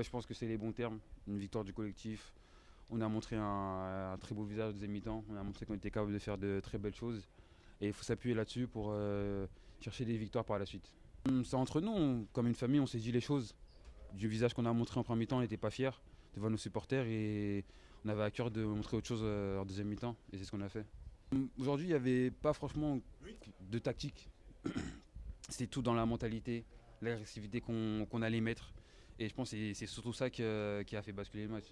Je pense que c'est les bons termes. Une victoire du collectif. On a montré un très beau visage au deuxième mi-temps. On a montré qu'on était capable de faire de très belles choses. Et il faut s'appuyer là-dessus pour chercher des victoires par la suite. C'est entre nous, comme une famille, on s'est dit les choses. Du visage qu'on a montré en premier mi-temps, on n'était pas fiers devant nos supporters et on avait à cœur de montrer autre chose en deuxième mi-temps. Et c'est ce qu'on a fait. Aujourd'hui, il n'y avait pas franchement de tactique. C'est tout dans la mentalité, l'agressivité qu'on allait mettre. Et je pense que c'est surtout ça qui a fait basculer le match.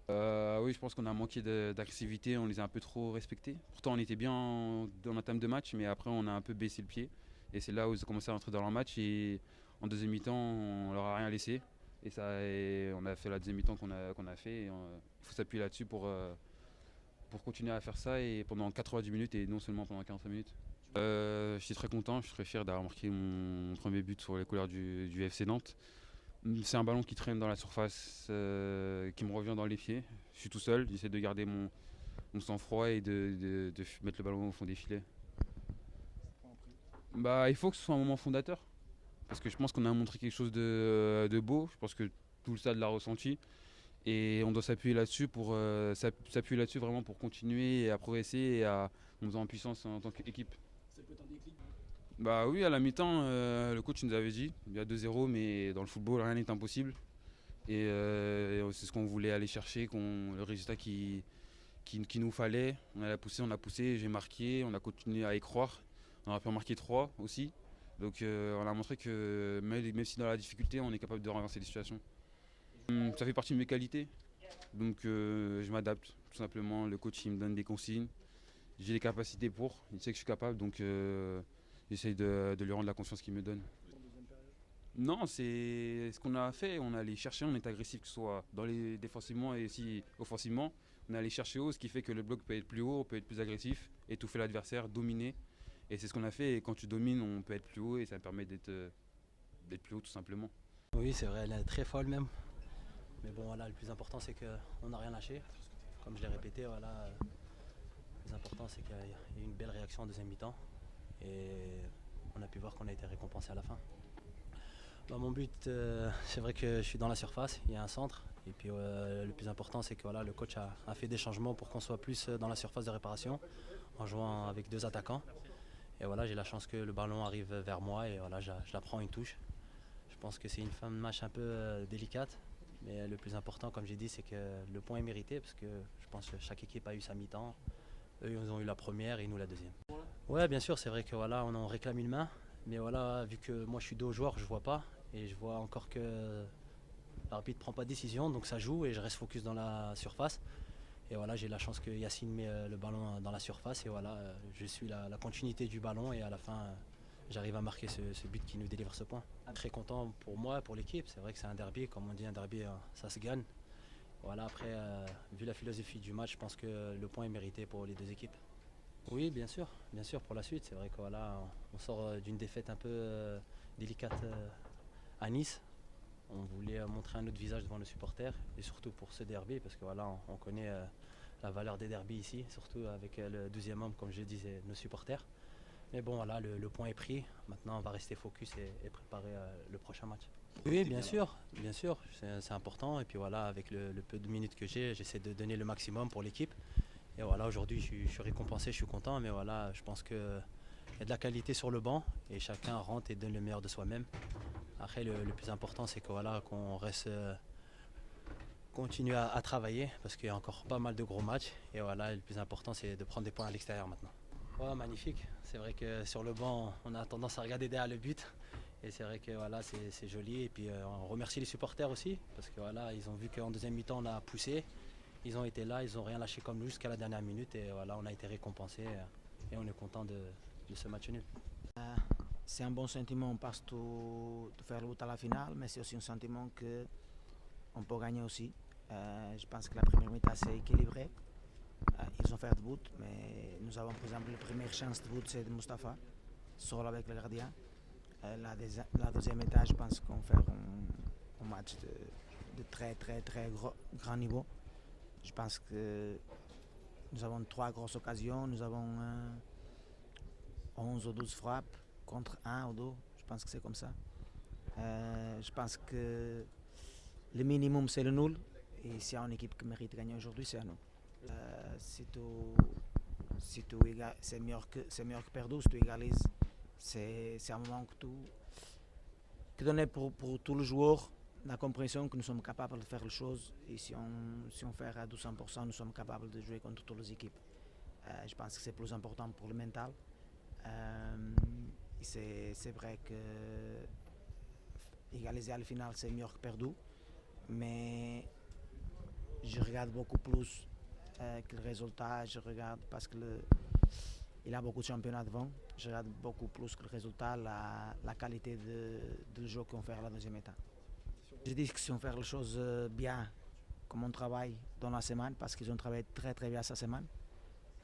Oui, je pense qu'on a manqué d'agressivité, on les a un peu trop respectés. Pourtant, on était bien dans l'entame de match, mais après, on a un peu baissé le pied. Et c'est là où ils ont commencé à rentrer dans leur match. Et en deuxième mi-temps, on leur a rien laissé. Et on a fait la deuxième mi-temps qu'on a fait. Il faut s'appuyer là-dessus pour continuer à faire ça et pendant 90 minutes et non seulement pendant 45 minutes. Je suis très content, je suis très fier d'avoir marqué mon premier but sur les couleurs du FC Nantes. C'est un ballon qui traîne dans la surface, qui me revient dans les pieds. Je suis tout seul, j'essaie de garder mon sang-froid et de mettre le ballon au fond des filets. Il faut que ce soit un moment fondateur, parce que je pense qu'on a montré quelque chose de beau, je pense que tout le stade l'a ressenti. Et on doit s'appuyer là-dessus s'appuyer là-dessus vraiment pour continuer à progresser et à monter en puissance en tant qu'équipe. Ça peut être un déclic. Bah oui, à la mi-temps, le coach nous avait dit, il y a 2-0, mais dans le football, rien n'est impossible. Et c'est ce qu'on voulait aller chercher, le résultat qu'il nous fallait. On a poussé, j'ai marqué, on a continué à y croire. On a pu en marquer 3 aussi. Donc on a montré que même si dans la difficulté, on est capable de renverser les situations. Ça fait partie de mes qualités. Donc je m'adapte, tout simplement. Le coach il me donne des consignes. J'ai les capacités pour, il sait que je suis capable, donc j'essaye de lui rendre la confiance qu'il me donne. Non, c'est ce qu'on a fait. On a allé chercher, on est agressif, que ce soit défensivement et aussi offensivement. On est allé chercher haut, ce qui fait que le bloc peut être plus haut, on peut être plus agressif, étouffer l'adversaire, dominer. Et c'est ce qu'on a fait. Et quand tu domines, on peut être plus haut et ça permet d'être plus haut tout simplement. Oui, c'est vrai, elle est très folle même. Mais bon, voilà, le plus important, c'est qu'on n'a rien lâché. Comme je l'ai répété, voilà, le plus important, c'est qu'il y a eu une belle réaction en deuxième mi-temps. Et on a pu voir qu'on a été récompensé à la fin. Mon but, c'est vrai que je suis dans la surface, il y a un centre. Et puis le plus important, c'est que voilà, le coach a fait des changements pour qu'on soit plus dans la surface de réparation, en jouant avec 2 attaquants. Et voilà, j'ai la chance que le ballon arrive vers moi et voilà, je la prends une touche. Je pense que c'est une fin de match un peu délicate. Mais le plus important, comme j'ai dit, c'est que le point est mérité parce que je pense que chaque équipe a eu sa mi-temps. Eux, ils ont eu la première et nous la deuxième. Ouais, bien sûr, c'est vrai que voilà, on en réclame une main. Mais voilà, vu que moi je suis dos au joueur, je vois pas. Et je vois encore que l'arbitre ne prend pas de décision, donc ça joue et je reste focus dans la surface. Et voilà, j'ai la chance que Yacine met le ballon dans la surface et voilà, je suis la continuité du ballon et à la fin, j'arrive à marquer ce but qui nous délivre ce point. Très content pour moi, pour l'équipe. C'est vrai que c'est un derby, comme on dit, un derby, ça se gagne. Voilà, après, vu la philosophie du match, je pense que le point est mérité pour les 2 équipes. Oui, bien sûr, pour la suite. C'est vrai que voilà, on sort d'une défaite un peu délicate à Nice. On voulait montrer un autre visage devant nos supporters et surtout pour ce derby parce que voilà, on connaît la valeur des derbys ici, surtout avec le 12e homme, comme je disais, nos supporters. Mais bon, voilà, le point est pris. Maintenant, on va rester focus et préparer le prochain match. Oui, bien sûr, c'est important. Et puis voilà, avec le peu de minutes que j'ai, j'essaie de donner le maximum pour l'équipe. Et voilà, aujourd'hui, je suis récompensé, je suis content. Mais voilà, je pense qu'il y a de la qualité sur le banc et chacun rentre et donne le meilleur de soi-même. Après, le plus important, c'est que voilà, qu'on reste continue à travailler parce qu'il y a encore pas mal de gros matchs. Et voilà, le plus important, c'est de prendre des points à l'extérieur maintenant. Ouais, magnifique. C'est vrai que sur le banc, on a tendance à regarder derrière le but. Et c'est vrai que voilà, c'est joli. Et puis on remercie les supporters aussi parce que voilà, ils ont vu qu'en deuxième mi-temps, on a poussé. Ils ont été là, ils n'ont rien lâché comme nous jusqu'à la dernière minute. Et voilà, on a été récompensés. Et on est content de ce match nul. C'est un bon sentiment parce que de faire le route à la finale, mais c'est aussi un sentiment qu'on peut gagner aussi. Je pense que la première mi-temps c'est équilibré. Ils ont fait de but, mais nous avons par exemple la première chance de but c'est de Mustapha, seul avec le gardien. La deuxième mi-temps, je pense qu'on fait un match de très très très grand niveau. Je pense que nous avons 3 grosses occasions, nous avons 11 ou 12 frappes contre 1 ou 2, je pense que c'est comme ça. Je pense que Le minimum, c'est le nul. Et s'il y a une équipe qui mérite de gagner aujourd'hui, c'est à nous. C'est mieux que perdu. Si tu égalises, c'est un moment que donner pour tous les joueurs la compréhension que nous sommes capables de faire les choses. Et si on fait à 200%, nous sommes capables de jouer contre toutes les équipes. Je pense que c'est plus important pour le mental. C'est vrai que égaliser à la finale, c'est mieux que perdu. Mais je regarde beaucoup plus que le résultat. Je regarde parce que il a beaucoup de championnats devant. Je regarde beaucoup plus que le résultat, la qualité de jeu qu'on fait à la deuxième étape. Je dis que si on fait les choses bien, comme on travaille dans la semaine, parce qu'ils ont travaillé très très bien cette semaine,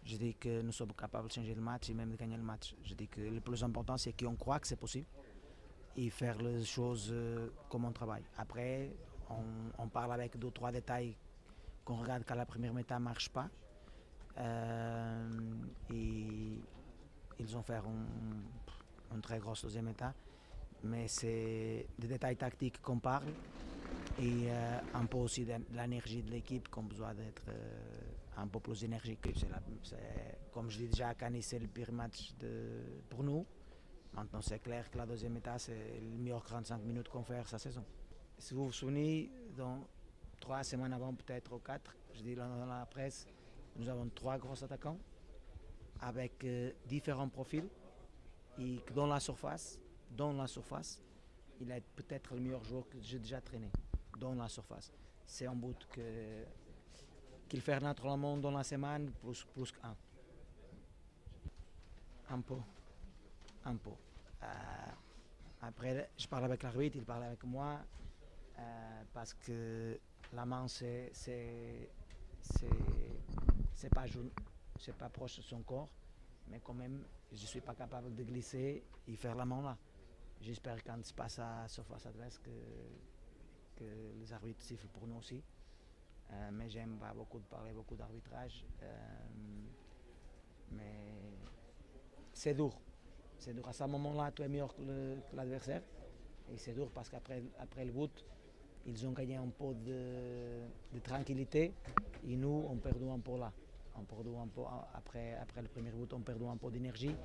je dis que nous sommes capables de changer le match et même de gagner le match. Je dis que le plus important, c'est qu'on croit que c'est possible et faire les choses comme on travaille. Après, on parle avec 2 ou 3 détails qu'on regarde quand la première méta ne marche pas. Et ils ont fait une très grosse deuxième méta. Mais c'est des détails tactiques qu'on parle et un peu aussi de l'énergie de l'équipe qu'on a besoin d'être un peu plus énergique. Comme je dis déjà, Cannes, c'est le pire match pour nous. Maintenant, c'est clair que la deuxième étape, c'est le meilleur 45 minutes qu'on fait cette saison. Si vous vous souvenez, dans 3 semaines avant, peut-être ou 4, je dis dans la presse, nous avons 3 gros attaquants avec différents profils et que dans la surface, il est peut-être le meilleur joueur que j'ai déjà traîné dans la surface. C'est un but qu'il fait naturellement dans la semaine plus qu'un. Un peu. Après, je parle avec l'arbitre, il parle avec moi parce que la main c'est pas proche de son corps, mais quand même je suis pas capable de glisser et faire la main là. J'espère quand il se passe à surface adverse que les arbitres sifflent pour nous aussi. Mais j'aime pas beaucoup de parler beaucoup d'arbitrage. Mais c'est dur. C'est dur. À ce moment-là, tu es meilleur que l'adversaire. Et c'est dur parce qu'après le but, ils ont gagné un peu de tranquillité. Et nous, on perd un peu là. On perd un peu après le premier but, on perd un peu d'énergie.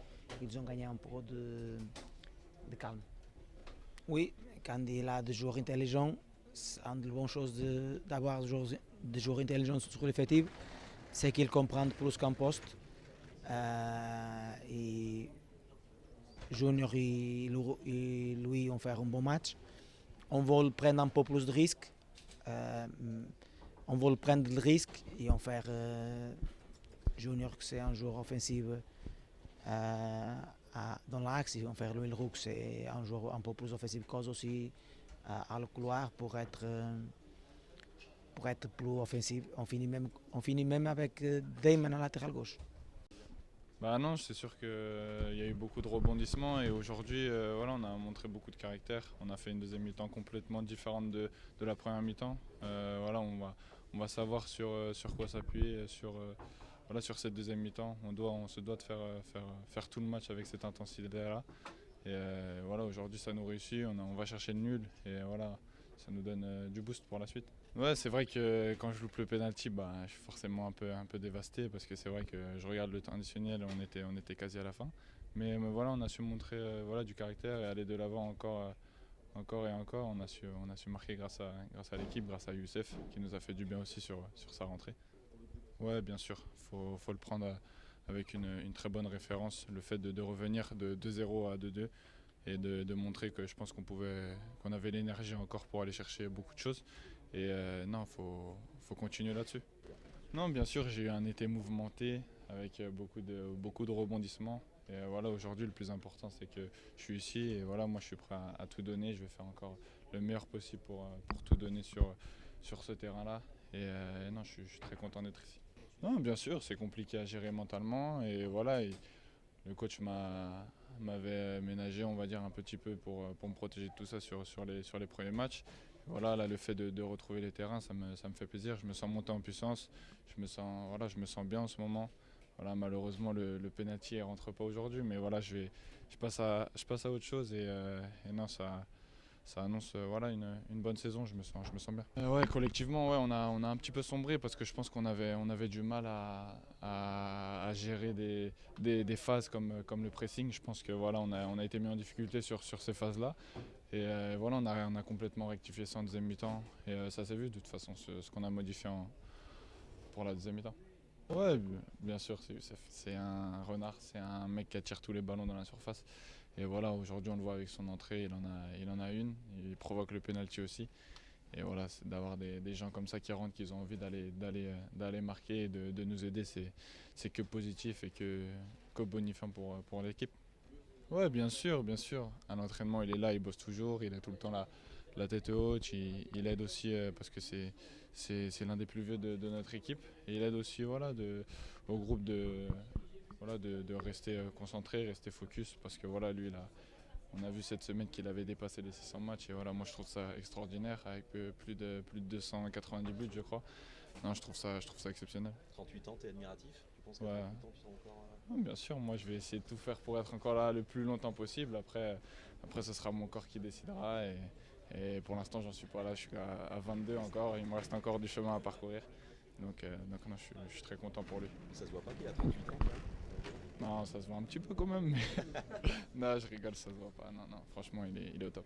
Ils ont gagné un peu de calme. Oui, quand il a des joueurs intelligents, une des bonnes choses d'avoir des joueurs intelligents sur l'effectif, c'est qu'ils comprennent plus qu'un poste. Et Junior et lui ont fait un bon match. On veut prendre un peu plus de risques. On veut prendre le risque et on fait Junior, que c'est un joueur offensif dans l'axe, et on fait Louis Roux, c'est un joueur un peu plus offensif cause aussi à le couloir pour être plus offensif. On finit même avec Damon à latéral gauche. Bah non, c'est sûr qu'il y a eu beaucoup de rebondissements et aujourd'hui voilà, on a montré beaucoup de caractère. On a fait une deuxième mi-temps complètement différente de la première mi-temps. Voilà, on va savoir sur quoi s'appuyer sur cette deuxième mi-temps. On se doit de faire tout le match avec cette intensité-là. Et voilà, aujourd'hui ça nous réussit, on va chercher le nul et voilà, ça nous donne du boost pour la suite. Ouais, c'est vrai que quand je loupe le penalty, je suis forcément un peu dévasté parce que c'est vrai que je regarde le temps additionnel, on était quasi à la fin. Mais voilà, on a su montrer du caractère et aller de l'avant encore et encore. On a su marquer grâce à l'équipe, grâce à Youssef qui nous a fait du bien aussi sur sa rentrée. Ouais, bien sûr, faut le prendre avec une très bonne référence. Le fait de revenir de 2-0 à 2-2 et de montrer que je pense qu'on avait l'énergie encore pour aller chercher beaucoup de choses. Et non, faut continuer là-dessus. Non, bien sûr, j'ai eu un été mouvementé avec beaucoup de rebondissements. Et voilà, aujourd'hui, le plus important, c'est que je suis ici et voilà, moi, je suis prêt à tout donner. Je vais faire encore le meilleur possible pour tout donner sur ce terrain-là. Et non, je suis très content d'être ici. Non, bien sûr, c'est compliqué à gérer mentalement et voilà. Le coach m'avait ménagé, on va dire, un petit peu pour me protéger de tout ça sur les premiers matchs. Voilà, là, le fait de retrouver les terrains, ça me fait plaisir. Je me sens monter en puissance. Je me sens bien en ce moment. Voilà, malheureusement, le penalty ne rentre pas aujourd'hui, mais voilà, je passe à autre chose et non, ça ça annonce voilà, une bonne saison, je me sens bien. Ouais, collectivement, ouais, on a un petit peu sombré parce que je pense qu'on avait du mal à gérer des phases comme le pressing. Je pense que voilà, on a été mis en difficulté sur ces phases-là. Et voilà, on a complètement rectifié ça en deuxième mi-temps. Et ça s'est vu de toute façon, ce qu'on a modifié pour la deuxième mi-temps. Ouais, bien sûr, c'est Youssef. C'est un renard, c'est un mec qui attire tous les ballons dans la surface. Et voilà, aujourd'hui on le voit avec son entrée, il en a une, il provoque le penalty aussi. Et voilà, c'est d'avoir des gens comme ça qui rentrent, qui ont envie d'aller marquer et de nous aider, c'est que positif et que bonifiant pour l'équipe. Ouais, bien sûr, bien sûr. À l'entraînement, il est là, il bosse toujours, il a tout le temps la tête haute, il aide aussi parce que c'est l'un des plus vieux de notre équipe. Et il aide aussi voilà, au groupe voilà, de rester concentré, rester focus parce que voilà, lui, on a vu cette semaine qu'il avait dépassé les 600 matchs et voilà, moi je trouve ça extraordinaire avec plus de 290 buts, je crois. Non, je trouve ça exceptionnel. 38 ans, t'es admiratif? Tu penses qu'à Ouais. 38 ans, tu seras encore. Bien sûr, moi je vais essayer de tout faire pour être encore là le plus longtemps possible. Après ce sera mon corps qui décidera. Et pour l'instant, j'en suis pas là. Je suis à 22 encore. Il me reste encore du chemin à parcourir. Donc non, je suis très content pour lui. Ça se voit pas qu'il a 38 ans, quoi. Non, ça se voit un petit peu quand même. Mais non, je rigole, ça se voit pas. Non, franchement, il est au top.